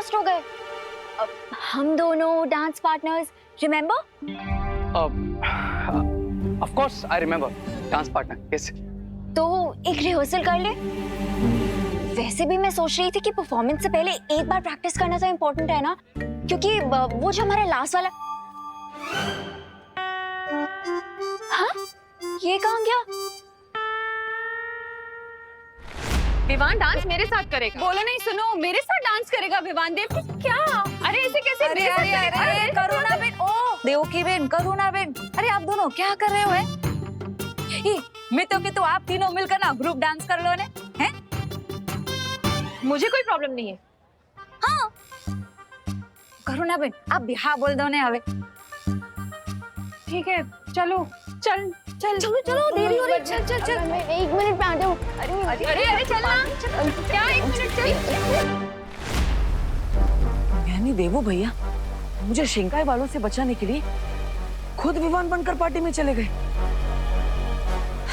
Adjust हो गए। हम दोनों dance partners, remember? Of course I remember, dance partner, yes. तो एक रिहर्सल कर ले। वैसे भी मैं सोच रही थी कि परफॉर्मेंस से पहले एक बार प्रैक्टिस करना तो इम्पोर्टेंट है ना, क्योंकि वो जो हमारा लास्ट वाला। हाँ, ये कहाँ गया? विवान डांस मेरे साथ करेगा। बोलो नहीं, सुनो, मेरे साथ डांस करेगा विवान। देव क्या? अरे ऐसे कैसे? अरे अरे अरे करुणा बेन, ओ देवकी बेन, करुणा बेन, अरे आप दोनों क्या कर रहे हो? मैं तो कि आप तीनों मिलकर ना ग्रुप डांस कर लो ने, हैं? मुझे कोई प्रॉब्लम नहीं है। हाँ करुणा बेन, आप भी हाँ बोल दो ने हवे। ठीक है, चलो चल चल चलो चलो, देरी हो रही है। चल चल चल, मैं 1 मिनट में आता हूँ। अरे अरे अरे चलना। क्या 1 मिनट? चल। यानी देवो भैया मुझे शिंकाई वालों से बचाने के लिए खुद विवान बनकर पार्टी में चले गए।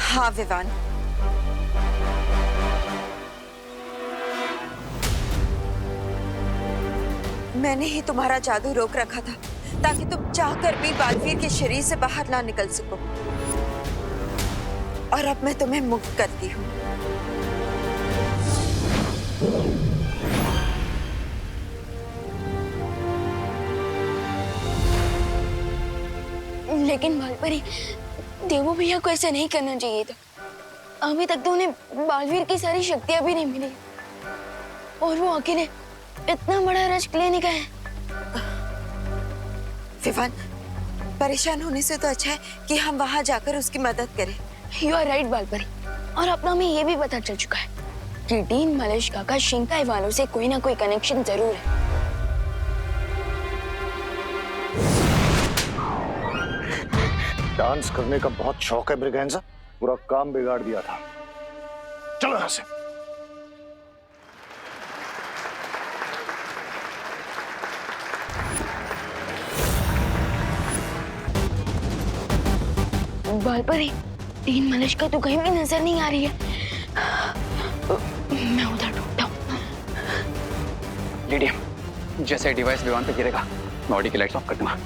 हाँ विवान, मैंने ही तुम्हारा जादू रोक रखा था ताकि तुम चाहकर भी बालवीर के शरीर से बाहर ना निकल सको, और अब मैं तुम्हें मुक्त करती हूँ। लेकिन बालपरी, देवो भैया को ऐसा नहीं करना चाहिए था। अभी तक तो उन्हें बालवीर की सारी शक्तियां भी नहीं मिली, और वो अकेले इतना बड़ा रिस्क लेने का है। विवान, परेशान होने से तो अच्छा है कि हम वहां जाकर उसकी मदद करें। यू आर राइट बालपरी, और अब तो हमें ये भी पता चल चुका है कि डीन मलेशिका का शिंकाई वालों से कोई ना कोई कनेक्शन जरूर है। डांस करने का बहुत शौक है ब्रिगेंजा, पूरा काम बिगाड़ दिया था। चलो यहां से। बालपरी, डीन मलेशिका तो कहीं भी नजर नहीं आ रही है। मैं उधर ढूंढता हूँ। लीडिया, जैसे डिवाइस विमान पे गिरेगा मैं ऑडी की लाइट्स ऑफ कर दूंगा।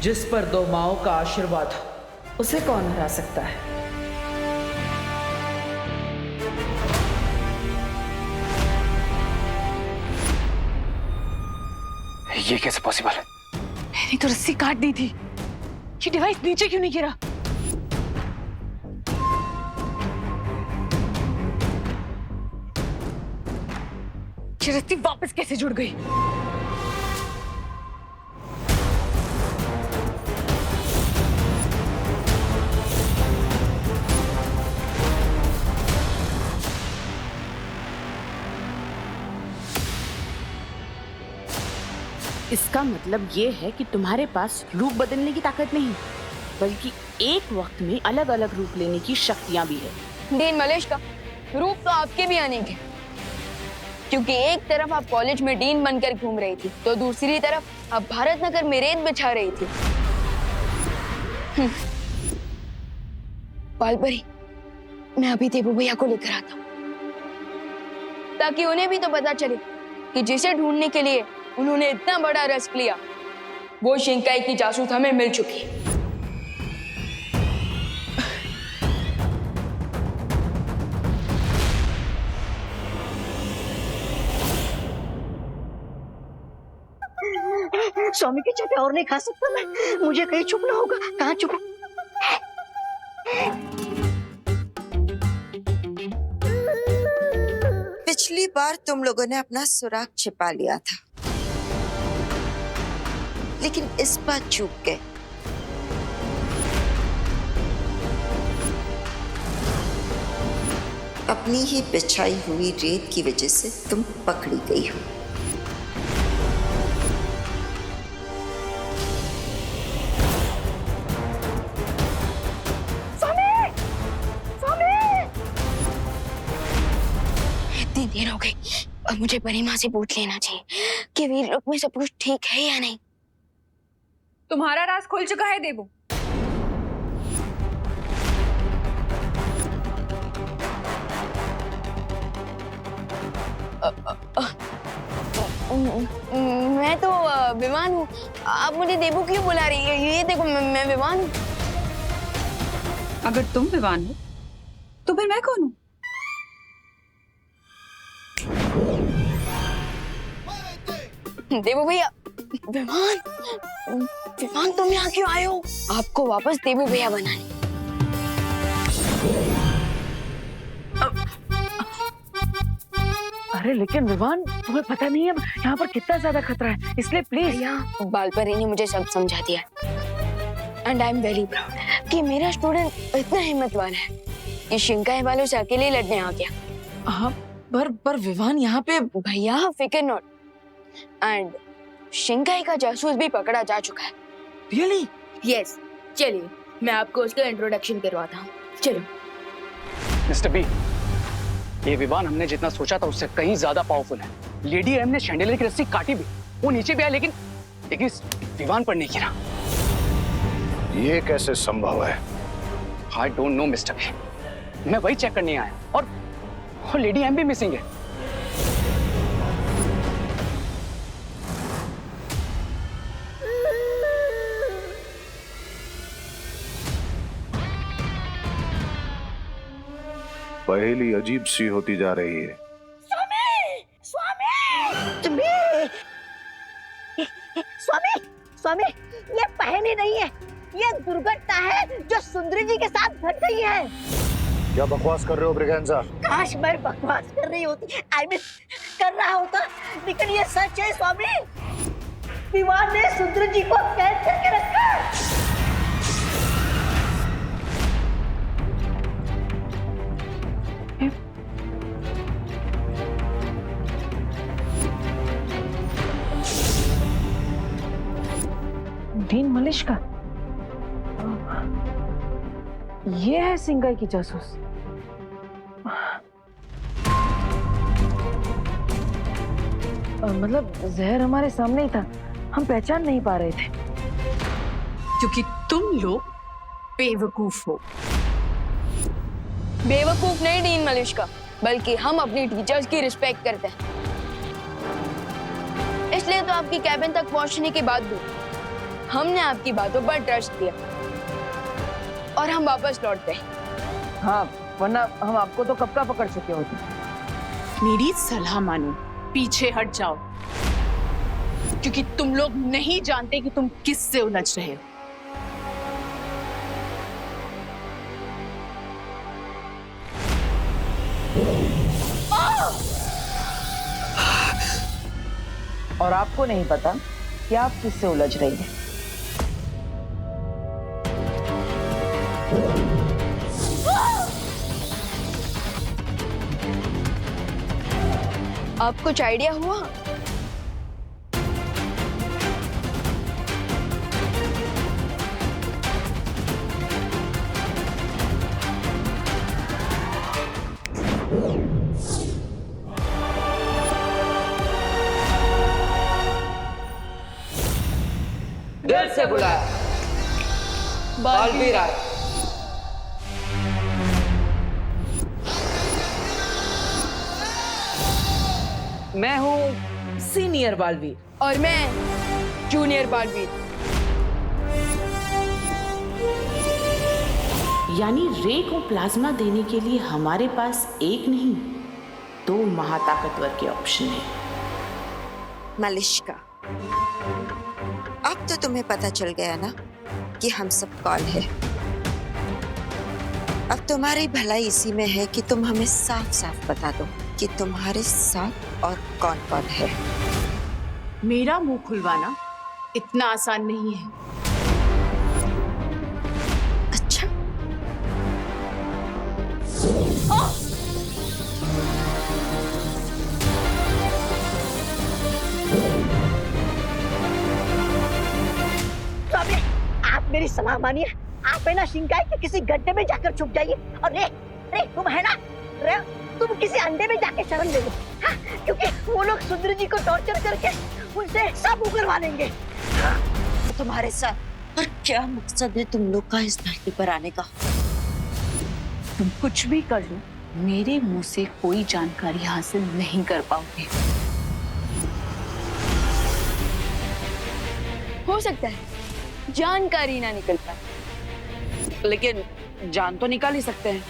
जिस पर दो माओं का आशीर्वाद हो उसे कौन हरा सकता है? ये कैसे पॉसिबल है? मैंने तो रस्सी काट दी थी। ये डिवाइस नीचे क्यों नहीं गिरा? ये रस्सी वापस कैसे जुड़ गई? इसका मतलब ये है कि तुम्हारे पास रूप बदलने की ताकत नहीं, बल्कि एक वक्त में अलग अलग रूप लेने की शक्तियां भी है। डीन मलेशिका, रूप तो आपके भी आने के, क्योंकि एक तरफ आप कॉलेज में डीन बनकर घूम रही थी, तो दूसरी तरफ आप भारत नगर में रेत बिछा रही थी। बालपरी, मैं अभी देवू भैया को लेकर आता हूँ, ताकि उन्हें भी तो पता चले कि जिसे ढूंढने के लिए उन्होंने इतना बड़ा रिस्क लिया, वो शिंकाई की जासूस हमें मिल चुकी है। स्वामी के चटे और नहीं खा सकता मैं, मुझे कहीं छुपना होगा। कहाँ छुपू? बार तुम लोगों ने अपना सुराग छिपा लिया था, लेकिन इस बार चूक गए। अपनी ही बिछाई हुई रेत की वजह से तुम पकड़ी गई हो। इतनी देर हो गई, अब मुझे परिमा से पूछ लेना चाहिए कि वीर लोक में सब कुछ ठीक है या नहीं। तुम्हारा राज खुल चुका है देवू। मैं तो विवान हूँ। आप मुझे देवू क्यों बुला रही है? ये देखो, मैं विवान हूँ। अगर तुम विवान हो तो फिर मैं कौन हूँ? देवू भैया, विवान विवान तुम यहाँ क्यों आए हो? आपको वापस देवू भैया बनाने। अरे लेकिन विवान, तुम्हें पता नहीं है यहाँ पर कितना ज्यादा खतरा है, इसलिए प्लीज। भैया, बालपरी ने मुझे सब समझा दिया and I am very proud कि मेरा स्टूडेंट इतना हिम्मतवान है कि शिंकाई वालों से अकेले लड़ने आ गया। हाँ, पर विवान यहाँ पे। भैया फिकर नॉट, एंड शिंकाई का जासूस भी पकड़ा जा चुका है। रियली? यस, चलिए मैं आपको उसका इंट्रोडक्शन करवाता हूँ। चलो। मिस्टर बी, ये विवान हमने जितना सोचा था उससे कहीं ज्यादा पावरफुल है। लेडी एम ने शैंडेलियर की रस्सी काटी भी, वो नीचे भी आया, लेकिन इस विवान पर नहीं गिरा। ये कैसे संभव है? I don't know mister B, मैं वही चेक करने आया और लेडी एम भी मिसिंग है। पहेली अजीब सी होती जा रही है। स्वामी, ये पहेली नहीं है, ये दुर्घटना है जो सुंदरी जी के साथ घट गई है। क्या बकवास कर रहे हो ब्रिगेंजा? काश मैं बकवास कर रही होती, कर रहा होता, लेकिन ये सच है स्वामी। विवान ने सुंदरी जी को कैद करके रखा। डीन मलिश्का, ये है सिंगाई की जासूस। मतलब जहर हमारे सामने ही था, हम पहचान नहीं पा रहे थे। क्योंकि तुम लोग बेवकूफ हो। बेवकूफ नहीं डीन मलिश्का, बल्कि हम अपनी टीचर्स की रिस्पेक्ट करते हैं। इसलिए तो आपकी कैबिन तक पहुंचने के बाद भी हमने आपकी बातों पर ट्रस्ट किया और हम वापस लौट गए। हाँ, वरना हम आपको तो कब का पकड़ चुके होते। मेरी सलाह मानो, पीछे हट जाओ, क्योंकि तुम लोग नहीं जानते कि तुम किससे उलझ रहे हो। और आपको नहीं पता कि आप किससे उलझ रही हैं। आप कुछ आइडिया हुआ? दिल से बुलाया बालवीर आए। मैं हूँ सीनियर बालवीर और मैं जूनियर बालवीर। यानी रे को प्लाज्मा देने के लिए हमारे पास एक नहीं, दो महाताकतवर के ऑप्शन है। मलिश्का, अब तो तुम्हें पता चल गया ना कि हम सब कौन है। अब तुम्हारी भलाई इसी में है कि तुम हमें साफ साफ बता दो कि तुम्हारे साथ और कौन कौन है। मेरा मुंह खुलवाना इतना आसान नहीं है। अच्छा, स्वामी, आप मेरी सलाह मानिए। आप है ना शिंकाई के किसी गड्ढे में जाकर छुप जाइए। और रे तुम है ना, रे तुम किसी अंडे में जाके शरण ले लो। हाँ, क्योंकि वो लोग सुंदर जी को टॉर्चर करके उनसे सब उगलवा लेंगे। तुम्हारे साथ और क्या मकसद है तुम लोग का इस धरती पर आने का? तुम कुछ भी कर लो, मेरे मुंह से कोई जानकारी हासिल नहीं कर पाओगे। हो सकता है जानकारी ना निकल पाए, लेकिन जान तो निकाल ही सकते हैं।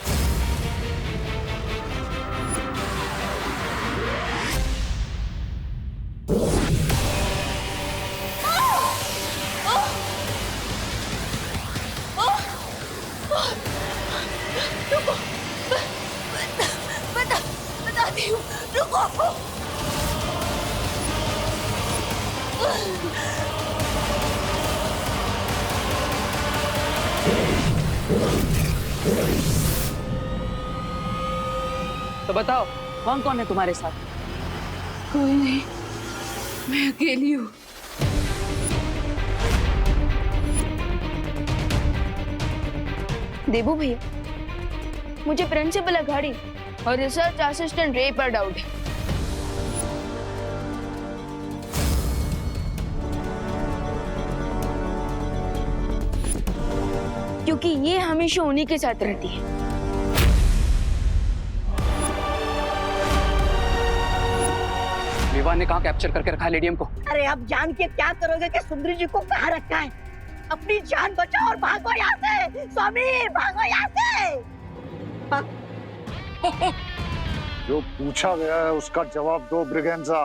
बताती हूँ, रुको। तो बताओ, कौन कौन है तुम्हारे साथ? कोई नहीं, मैं अकेली हूँ। देबू भैया, मुझे प्रिंसिपल अघाड़ी और रिसर्च असिस्टेंट रे पर डाउट है। क्योंकि ये हमेशा उन्हीं के साथ रहती है। विवान ने कहाँ कैप्चर करके रखा है लेडियम को? अरे अब जान के क्या करोगे कि सुंदरी जी को कहाँ रखा है? अपनी जान बचाओ और भागो यहाँ से। स्वामी, भागो यहाँ से। जो पूछा गया है उसका जवाब दो ब्रिगेंजा।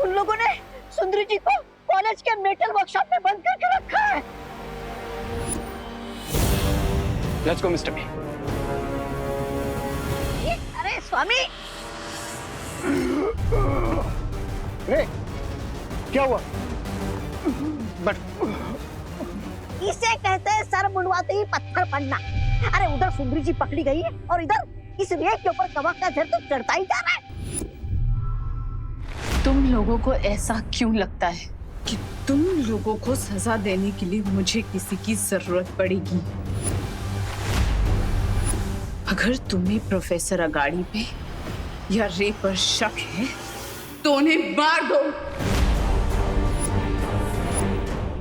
उन लोगों ने सुंदरी जी को कॉलेज के मेटल वर्कशॉप में बंद करके रखा है। Let's go mister B. अरे स्वामी, क्या हुआ? बट इसे कहते हैं सर मुंडवाते ही पत्थर पड़ना। अरे उधर सुंदरी जी पकड़ी गई है और इधर इस रेत के ऊपर कवक का झर तो चढ़ता ही जा रहा है। तुम लोगों को ऐसा क्यों लगता है कि तुम लोगों को सजा देने के लिए मुझे किसी की जरूरत पड़ेगी? अगर तुम्हें प्रोफेसर अगाड़ी पे या रे पर शक है तो उन्हें मार दो।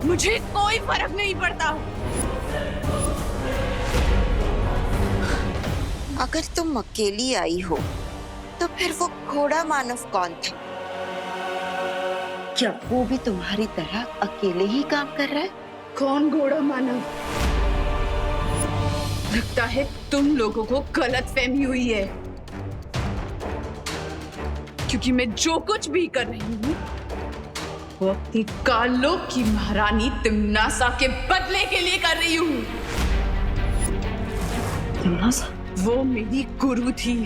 मुझे कोई फर्क नहीं पड़ता। अगर तुम अकेली आई हो तो फिर वो घोड़ा मानव कौन था? क्या वो भी तुम्हारी तरह अकेले ही काम कर रहा है? कौन घोड़ा मानव? लगता है तुम लोगों को गलतफहमी हुई है, क्योंकि मैं जो कुछ भी कर रही हूँ वो अपनी कालों की महारानी तिम्नासा के बदले के लिए कर रही हूँ। तिम्नासा? वो मेरी गुरु थी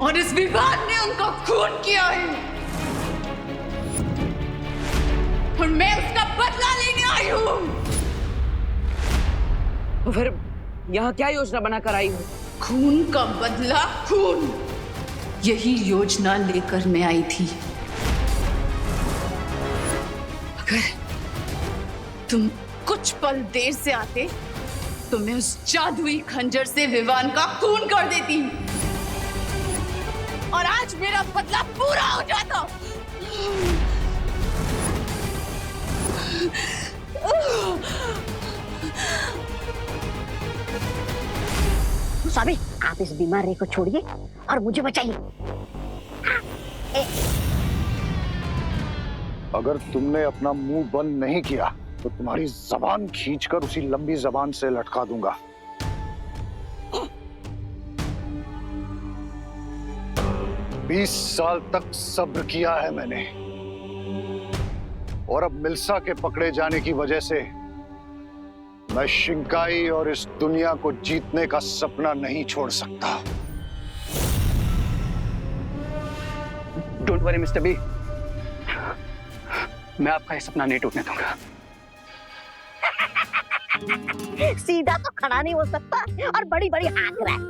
और इस विवाद ने उनका खून किया है और मैं उसका बदला लेने आई हूँ। तो फिर यहाँ क्या योजना बनाकर आई हो? खून का बदला खून, यही योजना लेकर मैं आई थी। अगर तुम कुछ पल देर से आते तो मैं उस जादुई खंजर से विवान का खून कर देती और आज मेरा बदला पूरा हो जाता। स्वामी, आप इस बीमार रे को छोड़िए और मुझे बचाइए। अगर तुमने अपना मुंह बंद नहीं किया तो तुम्हारी जबान खींचकर उसी लंबी जबान से लटका दूंगा। बीस साल तक सब्र किया है मैंने। और अब मिल्सा के पकड़े जाने की वजह से मैं शिंकाई और इस दुनिया को जीतने का सपना नहीं छोड़ सकता। डोंट वरी मिस्टर बी, मैं आपका ये सपना नहीं टूटने दूंगा। सीधा तो खड़ा नहीं हो सकता और बड़ी बड़ी हाँक रहा है।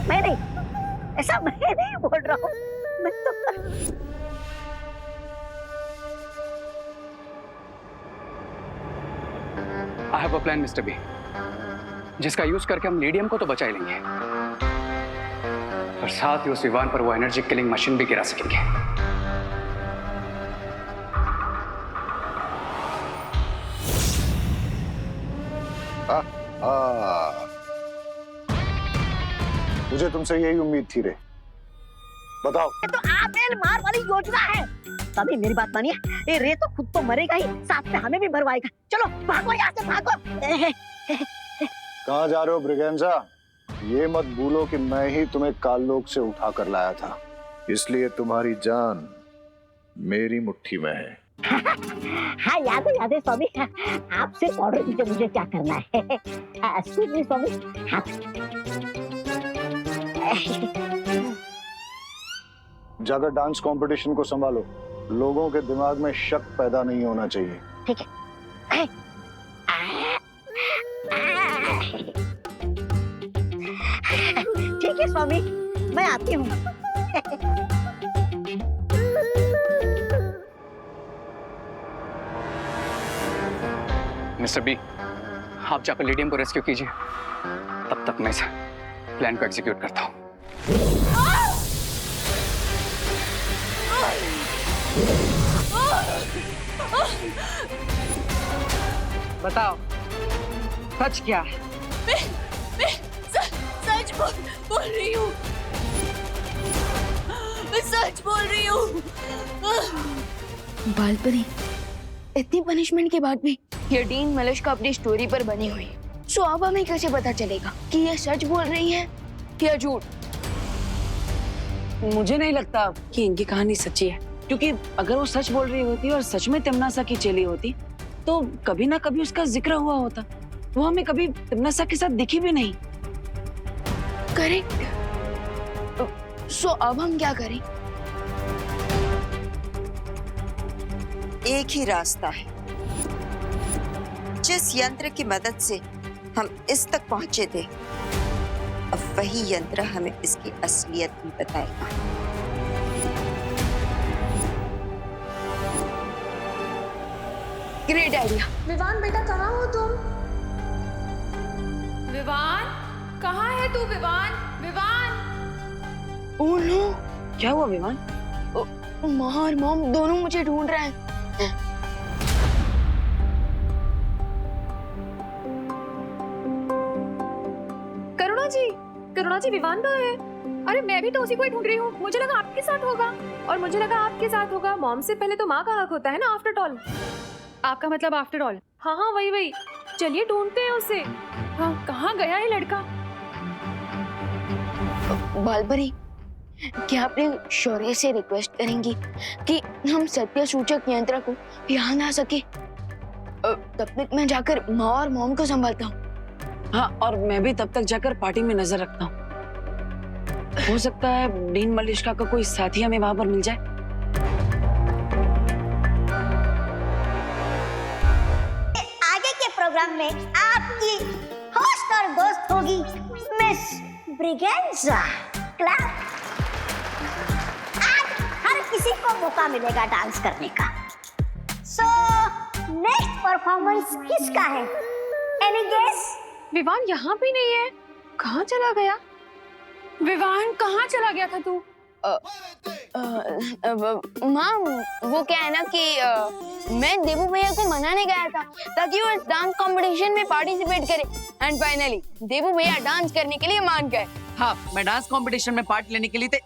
मैं नहीं, ऐसा मैं नहीं बोल रहा हूँ। मैं तो I have a plan mister B, जिसका यूज करके हम लेडियम को तो बचा ही लेंगे और साथ ही उस विवान पर वो एनर्जी किलिंग मशीन भी गिरा सकेंगे। मुझे तुमसे यही उम्मीद थी रे। बताओ। ये तो आप मार वाली योजना है। तभी मेरी बात मानिए, ये रे तो खुद तो मरेगा ही, साथ में हमें भी मरवाएगा। चलो भागो यहाँ से, भागो। कहाँ जा रहे हो ब्रिगेंजा? ये मत भूलो कि मैं ही तुम्हें काललोक से उठा कर लाया था, इसलिए तुम्हारी जान मेरी मुट्ठी में है। हाँ याद है स्वामी, आपसे ऑर्डर दीजिए मुझे क्या करना है। एक्सक्यूज मी स्वामी। हाँ। जाकर डांस कंपटीशन को संभालो, लोगों के दिमाग में शक पैदा नहीं होना चाहिए। ठीक है। ठीक है स्वामी, मैं आती हूँ। मिस्टर बी, आप जाकर लेडियम को रेस्क्यू कीजिए, तब तक मैं इस प्लान को एग्जीक्यूट करता हूँ। बताओ सच क्या है? मैं सच बोल रही हूँ। मैं सच बोल रही हूँ। बालपरी, इतनी पनिशमेंट के बाद भी ये डीन मलिश्का अपनी स्टोरी पर बनी हुई है। सो अब हमें कैसे पता चलेगा कि ये सच बोल रही है या झूठ? मुझे नहीं लगता कि इनकी कहानी सच्ची है, क्योंकि अगर वो सच बोल रही होती और सच में तिमनासा की चेली होती तो कभी ना कभी उसका जिक्र हुआ होता। वो हमें कभी तिमनासा के साथ दिखी भी नहीं। करेक्ट। सो अब हम क्या करें? एक ही रास्ता है। जिस यंत्र की मदद से हम इस तक पहुंचे थे, अब वही यंत्र हमें इसकी असलियत भी बताएगा। Great idea. विवान बेटा कहाँ हो तुम? विवान कहाँ है तू? विवान, विवान। ओह नो, क्या हुआ विमान? माँ और मॉम दोनों मुझे ढूंढ रहे हैं। करुणा जी विवान कहाँ है? अरे मैं भी तो उसी को ही ढूंढ रही हूँ। मुझे लगा आपके साथ होगा और मुझे लगा आपके साथ होगा। मॉम से पहले तो माँ का हक होता है ना, आफ्टर ऑल। आपका मतलब आफ्टर ऑल। हाँ हाँ वही। चलिए ढूंढते हैं उसे। हाँ कहाँ गया है लड़का? बालपरी, क्या आपने शौर्य से रिक्वेस्ट करेंगी कि हम सत्य सूचक यंत्र को यहाँ ला सके? तब तक मैं जाकर माँ और मॉम को संभालता हूँ। हाँ, और मैं भी तब तक जाकर पार्टी में नजर रखता हूँ। हो सकता है डीन मलिश्का का कोई साथी हमें वहां पर मिल जाए। आगे के प्रोग्राम में आपकी होस्ट और दोस्त होगी मिस ब्रिगेंजा क्लब। आज हर किसी को मौका मिलेगा डांस करने का। सो नेक्स्ट परफॉर्मेंस किसका है? Any guess? विवान यहाँ भी नहीं है। कहाँ चला गया? विवान कहाँ चला गया था तू? माँ, वो क्या है ना कि मैं देवू भैया को मनाने गया था ताकि वो डांस कंपटीशन में पार्टिसिपेट करे, एंड फाइनली देवू भैया डांस करने के लिए मान गए। हाँ, मैं डांस कंपटीशन में पार्ट लेने के लिए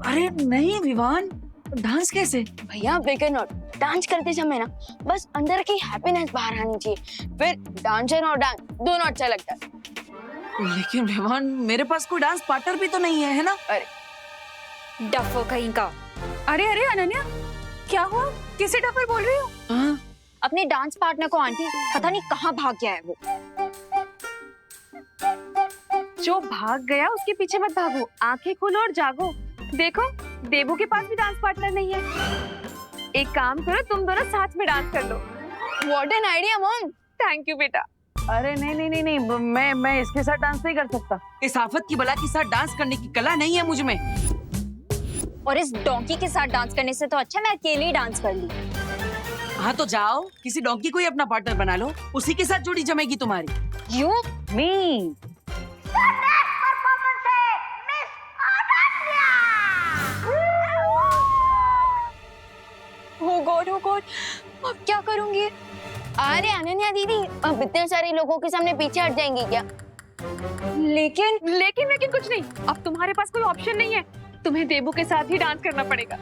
अरे नहीं विवान, डांस कैसे? भैया बेकर नॉट, डांस करते समय ना बस अंदर की हैप्पीनेस बाहर आनी चाहिए, फिर डांसर और डांस दोनों अच्छा लगता है। लेकिन विवान मेरे पास कोई डांस पार्टनर भी तो नहीं है ना? डफो कहीं का। अरे अरे अनन्या, क्या हुआ? किसे डफर बोल रही हो? हाँ? अपने डांस पार्टनर को आंटी पता नहीं कहाँ भाग गया है वो। जो भाग गया उसके पीछे मत भागो, आंखें खोलो और जागो। देखो देवू के पास भी डांस पार्टनर नहीं है। एक काम करो, तुम दोनों साथ में डांस कर लो। What an idea mom. Thank you बेटा। अरे नहीं, मैं इसके साथ डांस नहीं कर सकता। इस आफत की बला के साथ डांस करने की कला नहीं है मुझ में। और इस डोंकी के साथ डांस करने से तो अच्छा मैं अकेले ही डांस कर ली। हाँ तो जाओ, किसी डोंकी को ही अपना पार्टनर बना लो, उसी के साथ जोड़ी जमेगी तुम्हारी। यू मी हो गॉड अब क्या करूंगी? अरे अनन्या दीदी, अब इतने सारे लोगों के सामने पीछे हट जाएंगी क्या? लेकिन कुछ नहीं। अब तुम्हारे पास कोई ऑप्शन नहीं है, तुम्हें देवू के साथ ही डांस करना पड़ेगा।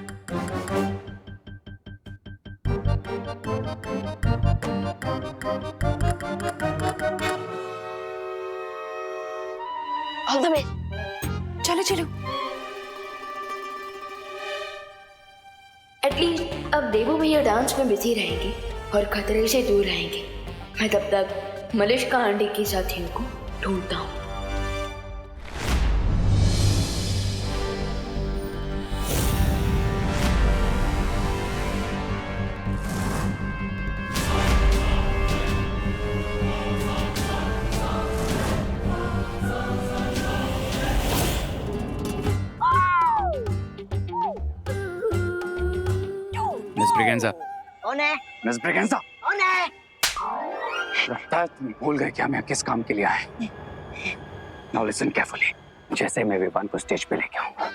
All the best. चलो चलो। एटलीस्ट अब देवू भैया डांस में बिजी रहेंगे और खतरे से दूर रहेंगे। मैं तब तक मलिष्का आंटी की साथियों को ढूंढता हूँ। मिस ब्रिगेंजा, कौन है? मिस ब्रिगेंजा, कौन है? लगता है तुम भूल गए कि हम यहाँ किस काम के लिए आए। Now listen carefully. जैसे मैं विवान को स्टेज पे लेके आऊंगा,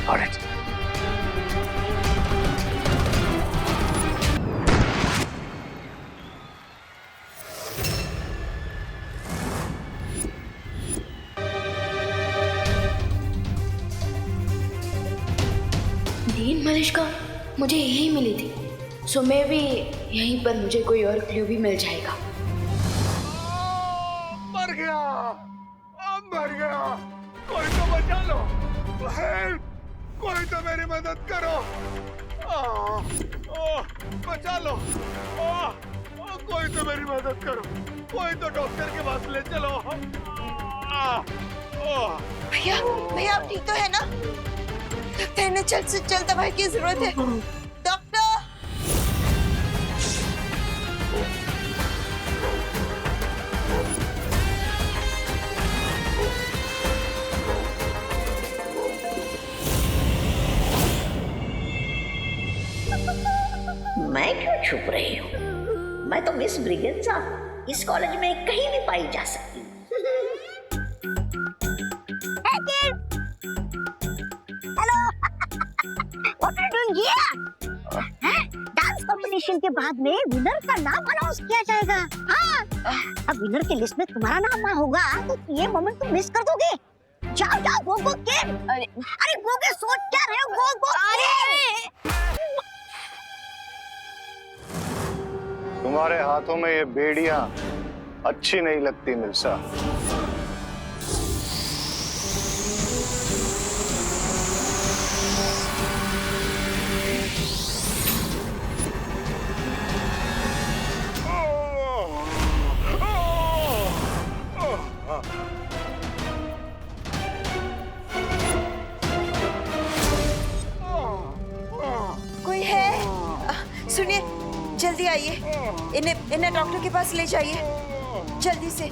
ऑलराइट, दीन मलिष्का मुझे यही मिली थी, सो मैं भी यहीं पर मुझे कोई और क्लू भी मिल जाएगा। मर गया, मर गया। कोई तो बचा लो, हेल्प, कोई तो मेरी मदद करो। बचा लो, कोई तो मेरी मदद करो, कोई तो डॉक्टर के पास ले चलो। भैया भैया आप ठीक तो है ना? लगता है इन्हें जल्द से जल्द दवाई की जरूरत है। डॉक्टर, मैं क्यों छुप रही हूँ? मैं तो मिस ब्रिगेंजा इस कॉलेज में कहीं भी पाई जा सकती हूँ। Hello, what are you doing here? Dance competition के बाद में विनर का नाम अनाउंस किया जाएगा। हाँ, अब विनर की लिस्ट में तुम्हारा नाम ना होगा तो ये मोमेंट तुम मिस कर दोगे। जाओ जाओ, गो गो किड। अरे गो के सोच क्या रहे हो? गो गो। तुम्हारे हाथों में ये बेड़ियां अच्छी नहीं लगती मिल्सा। कोई है? सुनिए, जल्दी आइए, इन्हें डॉक्टर के पास ले जाइए, जल्दी से।